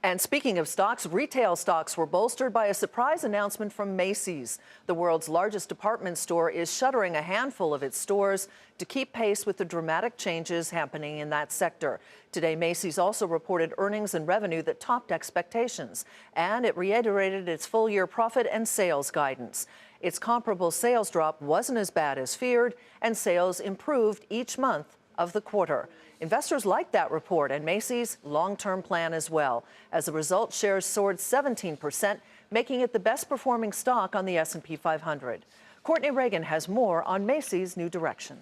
And speaking of stocks, retail stocks were bolstered by a surprise announcement from Macy's. The world's largest department store is shuttering a handful of its stores to keep pace with the dramatic changes happening in that sector. Today, Macy's also reported earnings and revenue that topped expectations, and it reiterated its full-year profit and sales guidance. Its comparable sales drop wasn't as bad as feared, and sales improved each month of the quarter. Investors liked that report and Macy's long-term plan as well. As a result, shares soared 17%, making it the best-performing stock on the S&P 500. Courtney Reagan has more on Macy's new direction.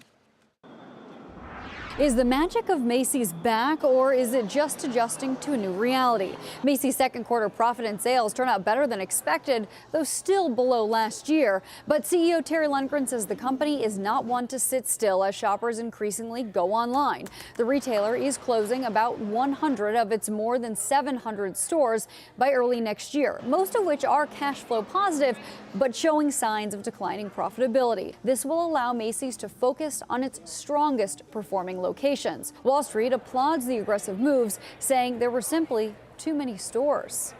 Is the magic of Macy's back, or is it just adjusting to a new reality? Macy's second quarter profit and sales turn out better than expected, though still below last year. But CEO Terry Lundgren says the company is not one to sit still as shoppers increasingly go online. The retailer is closing about 100 of its more than 700 stores by early next year, most of which are cash flow positive, but showing signs of declining profitability. This will allow Macy's to focus on its strongest performing locations. Wall Street applauds the aggressive moves, saying there were simply too many stores.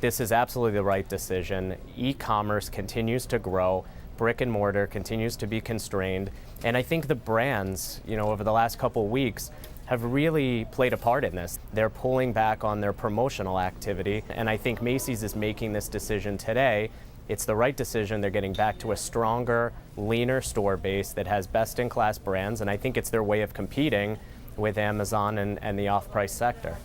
This is absolutely the right decision. E-commerce continues to grow. Brick and mortar continues to be constrained. And I think the brands, over the last couple of weeks have really played a part in this. They're pulling back on their promotional activity. And I think Macy's is making this decision today. It's the right decision. They're getting back to a stronger, leaner store base that has best-in-class brands, and I think it's their way of competing with Amazon and the off-price sector.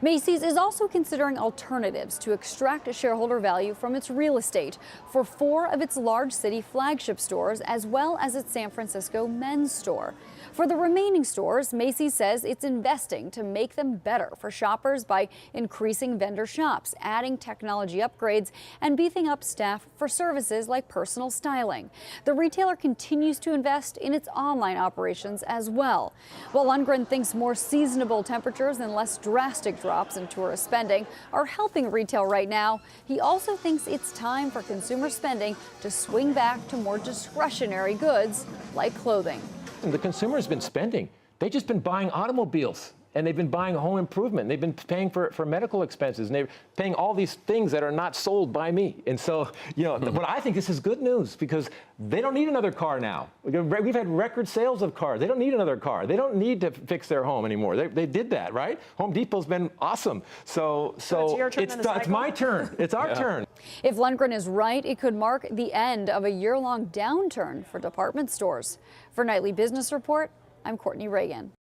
Macy's is also considering alternatives to extract shareholder value from its real estate for 4 of its large city flagship stores, as well as its San Francisco men's store. For the remaining stores, Macy's says it's investing to make them better for shoppers by increasing vendor shops, adding technology upgrades, and beefing up staff for services like personal styling. The retailer continues to invest in its online operations as well. While Lundgren thinks more seasonable temperatures and less drastic drops in tourist spending are helping retail right now, he also thinks it's time for consumer spending to swing back to more discretionary goods like clothing. The consumer's been spending. They've just been buying automobiles, and they've been buying home improvement. They've been paying for medical expenses, and they're paying all these things that are not sold by me. And so, but I think this is good news because they don't need another car now. We've had record sales of cars. They don't need another car. They don't need to fix their home anymore. They did that, right? Home Depot's been awesome. So it's your turn it's my turn. It's our turn. If Lundgren is right, it could mark the end of a year-long downturn for department stores. For Nightly Business Report, I'm Courtney Reagan.